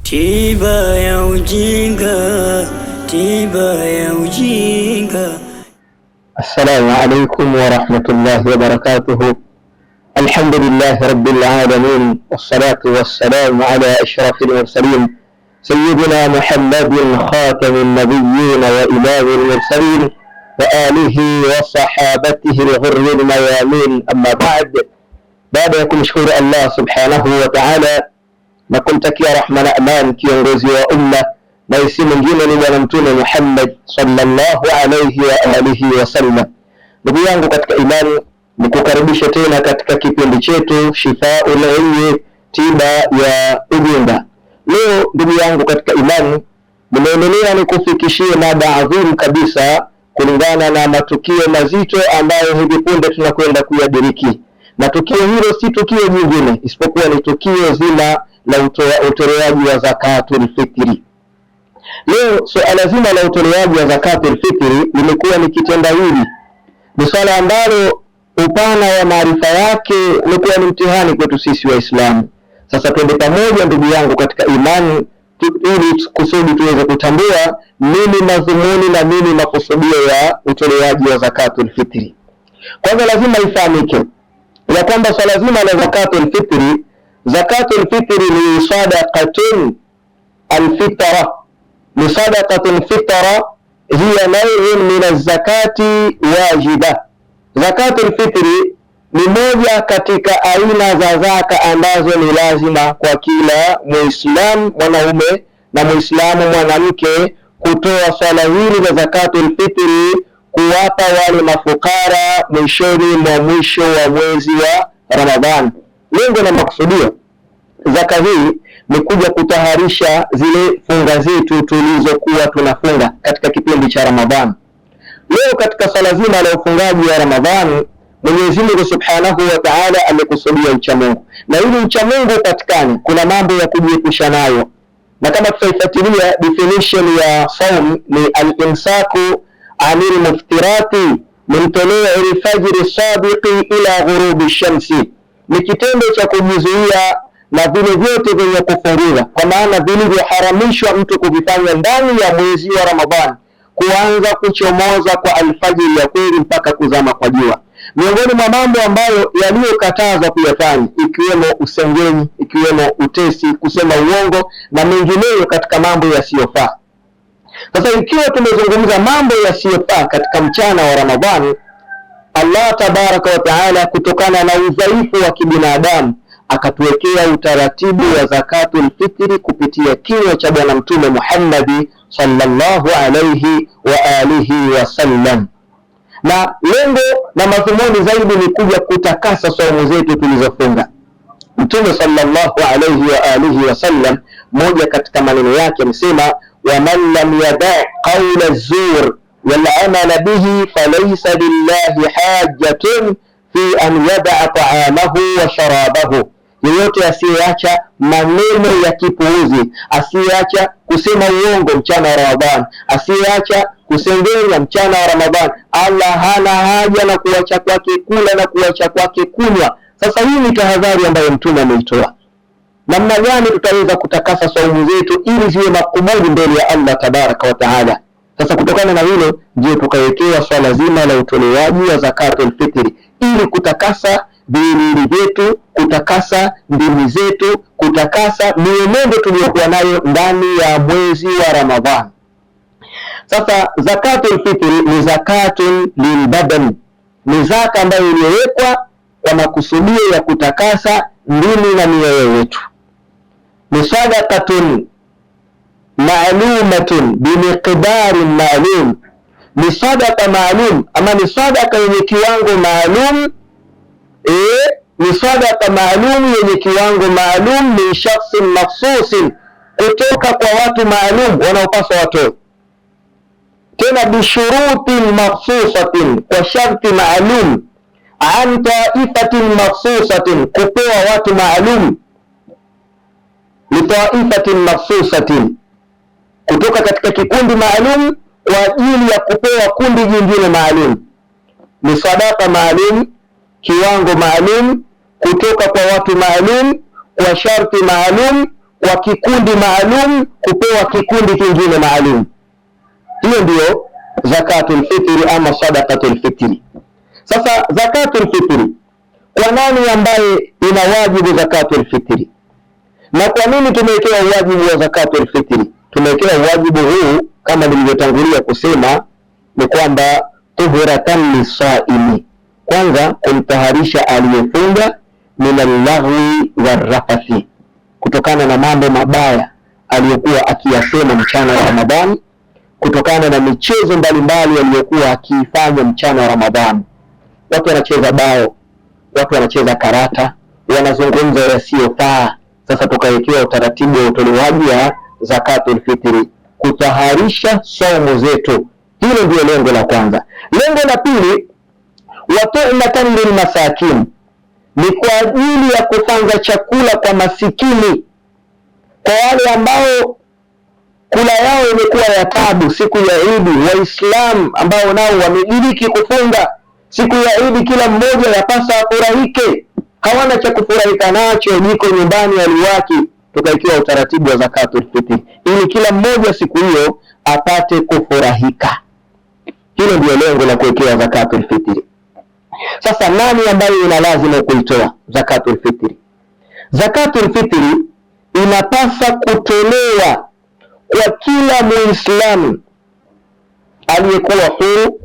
Tiba ya ujinga, tiba ya ujinga. Assalamu alaikum wa rahmatullahi wa barakatuhu. Alhamdulillahi rabbil alamin, wassalatu wassalamu ala ashrafil mursalin sayyidina Muhammadin khatamin nabiyyin wa imamil mursalin wa alihi wa sahabatihi al-ghurril mayamin. Amma ba'd, baada ya kumshukuru Allah subhanahu wa ta'ala na kumtakia rahma na amani kiongozi wa umma na isi mwingine ni bwana mtume Muhammad sallallahu alayhi wa alihi wa sallam. Ndugu yangu katika imani, nikukaribisha tena katika kipindi chetu Shifaul Ilmi, tiba ya ujinga. Leo ndugu yangu katika imani, nimeendelea nikufikishie mada adhimu kabisa kulingana na matukio mazito ambayo hivi punde tunakwenda kuyadiriki. Na tukio hilo si tukio jingine isipokuwa ni tukio zima la utolewaji wa zakatul fitri. Leo suala zima la utolewaji wa zakatul fitri limekuwa ni kitendawili. Ni swala ambalo upana wa maarifa yake umekuwa ni mtihani kwetu sisi Waislamu. Sasa twende pamoja ndugu yangu katika imani, ili kusudi tuweze kutambua nini madhumuni na nini makusudio ya utolewaji wa zakatul fitri. Kwanza lazima ifahamike ya kwamba swala zima la zakatul fitri, zakatul fitri ni sadaqatun alfitra. Ni sadaqatun fitra hiya naw'un min az-zakati wajiba. Zakatul fitri ni moja katika aina za zaka ambazo ni lazima kwa kila Muislamu mwanaume na Muislamu mwanamke kutoa swala hili la zakatul fitri, kuwapa wale mafukara mwishoni mwa mwisho wa mwezi wa Ramadhan. Lengo na makusudio zaka hii ni kuja kutaharisha zile funga zetu tulizokuwa tunafunga katika kipindi cha Ramadhan. Leo katika swala zima la ufungaji wa Ramadhan, Mwenyezi Mungu Subhanahu wa Ta'ala amekusudia uchamungu. Na ili uchamungu upatikane, kuna mambo ya kujiepusha nayo. Na kama tutaifuatilia definition ya saum ni al-imsaku anil muftirati min tulu'i al-fajr sabiqi ila ghurubi shamsi. Ni kitendo cha kujizuia na vile vyote vyenye kufungiwa, kwa maana vilivyoharamishwa mtu kuvifanya ndani ya mwezi wa Ramadhani, kuanza kuchomoza kwa alfajiri ya kweli mpaka kuzama kwa jua. Miongoni mwa mambo ambayo yaliyokatazwa kuyafanya ikiwemo usengenyi, ikiwemo utesi, kusema uongo na mengineyo katika mambo yasiyofaa. Sasa ikiwa tumezungumza mambo yasiyofaa katika mchana wa Ramadhani, Allah tabaraka wa taala kutokana na udhaifu wa kibinadamu akatuwekea utaratibu wa zakatul fitri kupitia kinywa cha bwana mtume Muhammad sallallahu alayhi wa alihi wa sallam. Na lengo na madhumuni zaidi ni kuja kutakasa saumu zetu tulizofunga. Mtume sallallahu alayhi wa alihi wa sallam, moja katika maneno yake amesema, wa man lam yada' qawla az-zur wal amala bihi falaysa lillahi hajatun fi an yada'a ta'amahu wa sharabahu. Yeyote asiyeacha maneno ya kipuuzi, asiyeacha kusema uongo mchana wa Ramadhani, asiyeacha kusengenya mchana wa Ramadhani, Allah hana haja na kuacha kwake kula na kuacha kwake kunywa. Sasa hii ni tahadhari ambayo mtume ameitoa. Namna gani tutaweza kutakasa saumu zetu ili ziwe makubuli mbele ya Allah tabaraka wa taala? Sasa kutokana na hilo ndio tukawekewa swala zima la utolewaji wa zakatul fitri, ili kutakasa viwiliwili vyetu, kutakasa ndimi zetu, kutakasa mienendo tuliyokuwa nayo ndani ya mwezi wa Ramadhan. Sasa zakatul fitri ni zakatun lilbadan, ni zaka ambayo iliyowekwa kwa makusudio ya kutakasa ndimi na mioyo yetu. Ni sadaqatun ma'lumatun bimiqdarin ma'lum, ni sadaqa ma'lum ama ni sadaqa yenye kiwango maalum. Ni sadaqa maalum yenye kiwango maalum, min shakhsin makhsusin, kutoka kwa watu maalum wanaopaswa watoe, tena bishurutin makhsusatin, kwa sharti maalum, an taifatin makhsusatin, kupewa watu maalum, litaifatin makhsusatin, kutoka katika kikundi maalum kwa ajili ya kupewa kundi jingine maalum. Ni sadaqa maalum, kiwango maalum, kutoka kwa watu maalum, kwa sharti maalum, kwa kikundi maalum kupewa kikundi kingine maalum. Hiyo ndio zakatul fitri ama sadaqatul fitri. Sasa zakatul fitri, kwa nani ambaye ina wajibu zakatul fitri? Na kwa nini tumewekewa wajibu wa zakatul fitri? Tumewekewa wajibu huu kama nilivyotangulia kusema ni kwamba tuhuratan lisaimi, kwanza kumtaharisha aliyefunga minallahwi warrafathi, kutokana na mambo mabaya aliyokuwa akiyasema mchana wa Ramadhani, kutokana na michezo mbalimbali aliyokuwa akiifanya mchana wa Ramadhani. Watu wanacheza bao, watu wanacheza karata, wanazungumza yasiyofaa. Sasa tukawekewa utaratibu wa utolewaji wa zakatul fitri, kutaharisha saumu zetu. Hilo ndio lengo la kwanza. Lengo la pili, watu'matan lilmasakin, ni kwa ajili ya kufanya chakula kwa masikini, kwa wale ambao kula yao imekuwa ya tabu siku ya Idi. Waislamu ambao nao wamediriki kufunga siku ya Idi, kila mmoja yapasa afurahike, hawana cha kufurahika nacho, jiko nyumbani aliwaki. Tukaikiwa utaratibu wa zakatul fitri ili kila mmoja siku hiyo apate kufurahika. Hilo ndio lengo la kuwekewa zakatul fitri. Sasa nani ambaye ina lazima kuitoa zakatul fitri? Zakatul fitri inapasa kutolewa kwa kila Muislamu aliyekuwa huru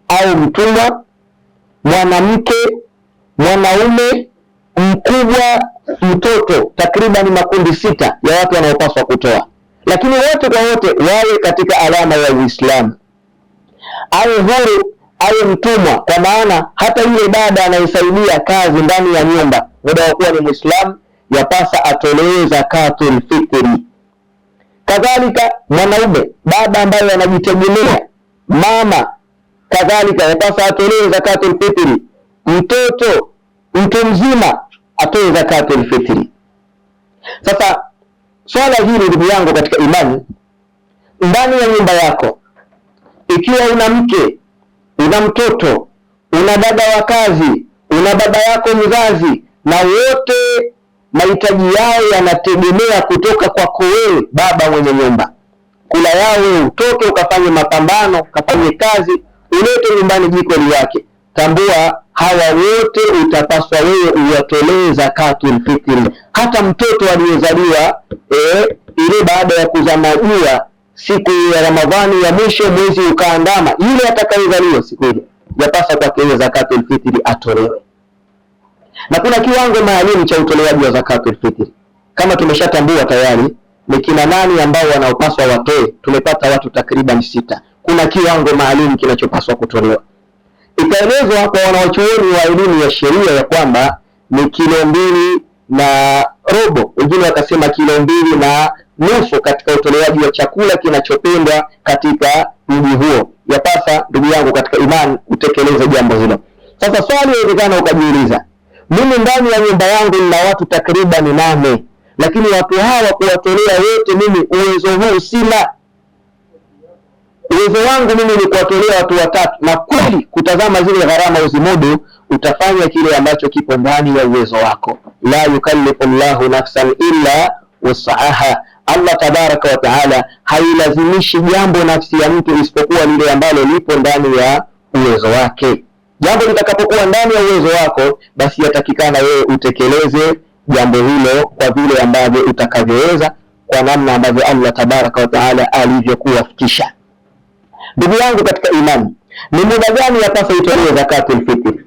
au mtumwa, mwanamke, mwanaume, mkubwa, mtoto. Takriban makundi 6 ya watu wanaopaswa kutoa, lakini wote kwa wote wawe katika alama ya Uislamu. Awe huru, awe mtumwa, kwa maana hata yule dada anayesaidia kazi ndani ya nyumba, muda wa kuwa ni Muislamu, yapasa atolewe zakatul fitri. Kadhalika mwanaume, baba ambaye anajitegemea, mama, kadhalika yapasa atolewe zakatul fitri. Mtoto, mtu mzima atoe zakatul fitri. Sasa swala hili ndugu yangu katika imani, ndani ya nyumba yako, ikiwa una mke, una mtoto, una dada wa kazi, una baba yako mzazi, na wote mahitaji yao yanategemea kutoka kwako wewe baba mwenye nyumba, kula yao utoke ukafanye mapambano, ukafanye kazi, ulete nyumbani jiko liwake, tambua hawa wote utapaswa wewe uwatolee zakatul fitri. Hata mtoto aliyezaliwa ile baada ya kuzama jua siku ya Ramadhani ya mwisho, mwezi ukaandama, yule atakayezaliwa siku ile yapasa kwake ile zakatul fitri atolewe. Na kuna kiwango maalum cha utolewaji wa zakatul fitri. Kama tumeshatambua tayari ni kina nani ambao wanaopaswa watoe, tumepata watu takriban 6. Kuna kiwango maalum kinachopaswa kutolewa. Ikaelezwa kwa wanawachuoni wa elimu ya sheria ya kwamba ni kilo 2.5, wengine wakasema kilo 2.5 katika utolewaji wa chakula kinachopendwa katika mji huo. Yapasa ndugu yangu katika imani utekeleze jambo hilo. Sasa swali inawezekana ukajiuliza, mimi ndani ya nyumba yangu nina watu takriban 8, lakini watu hawa kuwatolea wote mimi uwezo huu sina. Uwezo wangu mimi ni kuwatolea watu 3, na kweli kutazama zile gharama uzimudu, utafanya kile ambacho kipo ndani ya uwezo wako. La yukallifu Allahu nafsan illa wus'aha. Allah tabaraka wa taala hailazimishi jambo nafsi ya mtu isipokuwa lile ambalo lipo ndani ya uwezo wake. Jambo litakapokuwa ndani ya uwezo wako, basi yatakikana wewe utekeleze jambo hilo kwa vile ambavyo utakavyoweza, kwa namna ambavyo Allah tabaraka wa taala alivyokuwafikisha. Ndugu yangu katika imani, ni muda gani yapasa itolewe zakatul fitri?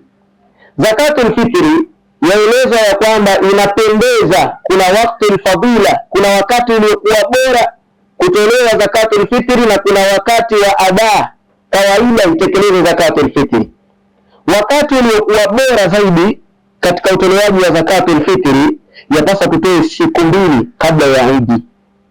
Zakatul fitri yaelezwa ya kwamba inapendeza, kuna wakati fadila, kuna wakati uliokuwa bora kutolewa zakatul fitri, na kuna wakati wa ada kawaida itekeleze zakatul fitri. Wakati uliokuwa bora zaidi katika utolewaji wa zakatul fitri yapasa tutoe siku 2 kabla ya Idi,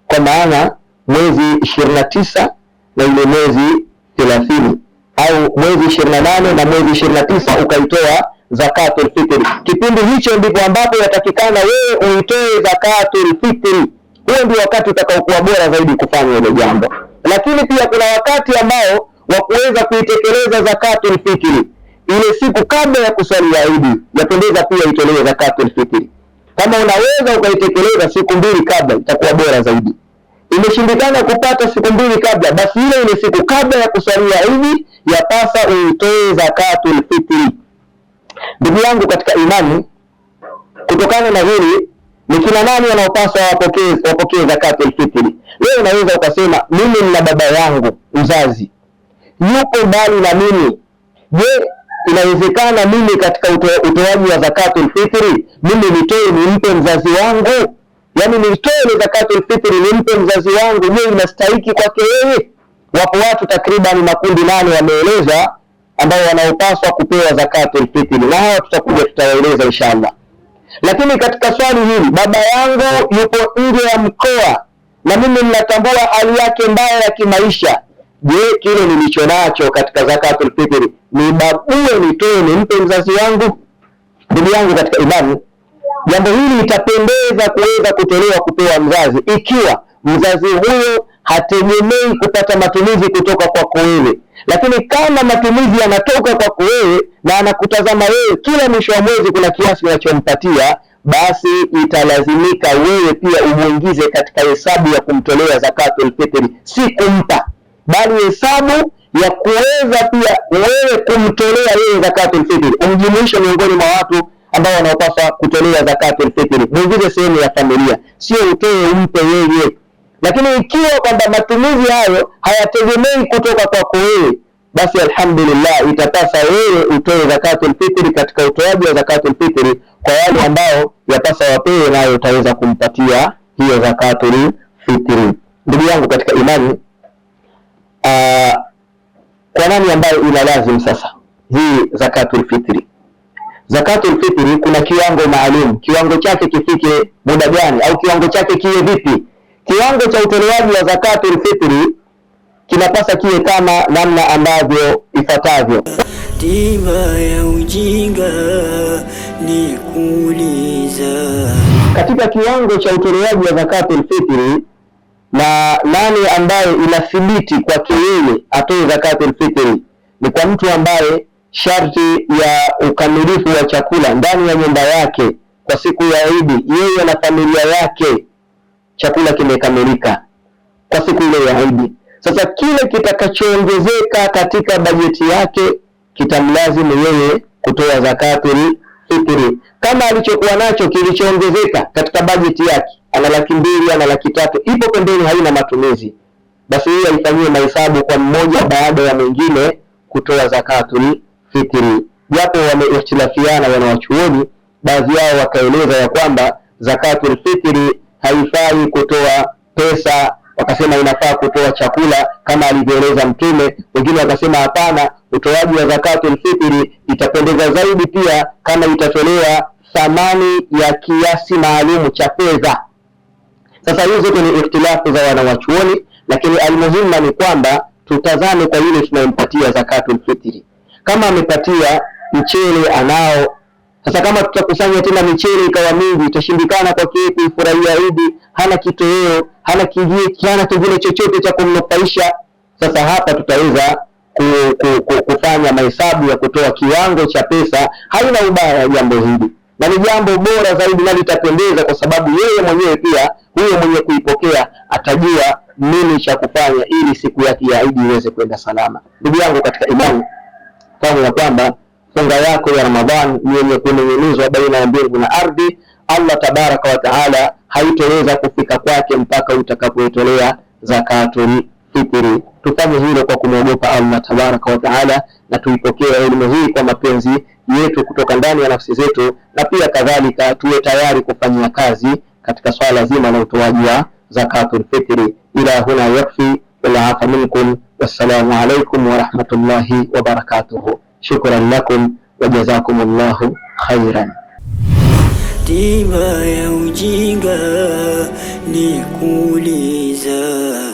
kwa maana mwezi 29 na ile mwezi 30, au mwezi 28 na mwezi 29 ukaitoa zakatul fitri. Kipindi hicho ndipo ambapo yatakikana wewe uitoe zakatul fitri. Huo ndio wakati utakaokuwa bora zaidi kufanya ile jambo. Lakini pia kuna wakati ambao wa kuweza kuitekeleza zakatul fitri ile siku kabla ya kusali Idi, yapendeza pia itolewe zakatul fitri. Kama unaweza ukaitekeleza siku 2 kabla, itakuwa bora zaidi. Imeshindikana kupata siku 2 kabla, basi ile siku kabla ya kuswalia Idi yapasa uitoe zakatul fitri. Ndugu yangu katika imani, kutokana na hili ni kina nani wanaopaswa wapokee zakatul fitri? Leo unaweza ukasema mimi nina baba yangu mzazi yuko mbali na mimi. Je, inawezekana mimi katika utoaji wa zakatul fitri mimi nitoe nimpe mzazi wangu? Yaani nitoe zakatul fitri nimpe mzazi wangu, je inastahiki kwake yeye? Wapo watu takriban makundi 8 wameeleza ambao wanaopaswa kupewa zakatul fitri, na hawa tutawaeleza inshallah. Lakini katika swali hili, baba yangu yupo nje ya mkoa na mimi ninatambua hali yake mbaya ya kimaisha, je, kile nilicho nacho katika zakatul fitri nibague nitoe nimpe mzazi wangu? Ndugu yangu katika imani, jambo hili litapendeza kuweza kupewa mzazi ikiwa mzazi huyo hategemei kupata matumizi kutoka kwako wewe. Lakini kama matumizi yanatoka kwako wewe na anakutazama wewe kila mwisho wa mwezi kuna kiasi unachompatia, basi italazimika wewe pia umuingize katika hesabu ya kumtolea zakatul fitri, si kumpa, bali hesabu ya kuweza pia wewe kumtolea yeye zakatul fitri. Umjumuishe miongoni mwa watu ambao wanaopaswa kutolea zakatul fitri, muingize sehemu ya familia, sio utoe umpe yeye. Lakini ikiwa kwamba matumizi hayo hayategemei kutoka kwako wewe, basi alhamdulillah itapasa wewe utoe zakatul fitri katika utoaji wa zakatul fitri kwa wale ambao yapasa wapewe, nayo utaweza kumpatia hiyo zakatul fitri. Ndugu yangu katika imani, kwa nani ambayo ina lazim sasa hii zakatul fitri? Zakatul fitri kuna kiwango maalum. Kiwango chake kifike muda gani, au kiwango chake kiwe vipi? Kiwango cha utolewaji wa zakatul fitri kinapasa kiwe kama namna ambavyo ifuatavyo. Tiba ya ujinga ni kuuliza. Katika kiwango cha utolewaji wa zakatul fitri, na nani ambaye inathibiti kwake yeye atoe zakatul fitri, ni kwa mtu ambaye sharti ya ukamilifu wa chakula ndani ya nyumba yake kwa siku ya Idi, yeye na familia yake chakula kimekamilika kwa siku ile ya Idi. Sasa kile kitakachoongezeka katika bajeti yake kitamlazimu yeye kutoa zakatul fitri. Kama alichokuwa nacho kilichoongezeka katika bajeti yake, ana 200,000, ana 300,000, ipo pembeni haina matumizi, basi yeye aifanyie mahesabu kwa mmoja baada ya mwingine kutoa zakatul fitri. Japo wameikhtilafiana wanawachuoni, baadhi yao wakaeleza ya kwamba zakatul fitri haifai kutoa pesa, wakasema inafaa kutoa chakula kama alivyoeleza Mtume. Wengine wakasema hapana, utoaji wa zakatul fitri itapendeza zaidi pia kama itatolewa thamani ya kiasi maalumu cha fedha. Sasa hizo zote ni ikhtilafu za wanawachuoni, lakini almuhimu ni kwamba tutazame kwa yule tunayempatia zakatul fitri. Kama amepatia mchele anao, sasa kama tutakusanya tena michele ikawa mingi, itashindikana kwa kile kuifurahia Idi, hana kitoweo, hana kingine chochote cha kumnufaisha. Sasa hapa tutaweza kufanya mahesabu ya kutoa kiwango cha pesa. Haina ubaya jambo hili, na ni jambo bora zaidi na litapendeza, kwa sababu yeye mwenyewe pia, huyo mwenye kuipokea atajua nini cha kufanya ili siku yake ya Idi iweze kwenda salama. Ndugu yangu katika imani, fahamu ya kwamba funga yako ya Ramadhan ni yenye kuning'inizwa baina ya mbingu na ardhi. Allah tabaraka wa taala haitoweza kufika kwake mpaka utakapoitolea zakatul fitri. Tufanye hilo kwa kumwogopa Allah tabaraka wa taala, na tuipokee elimu hii kwa mapenzi yetu kutoka ndani ya nafsi zetu, na pia kadhalika tuwe tayari kufanyia kazi katika swala zima la utoaji wa zakatul fitri. Ila huna yakfi wala afa minkum. Wassalamu alaikum wa rahmatullahi wa barakatuhu. Shukran lakum wa jazakumullahu khairan. Tiba ya ujinga ni kuuliza.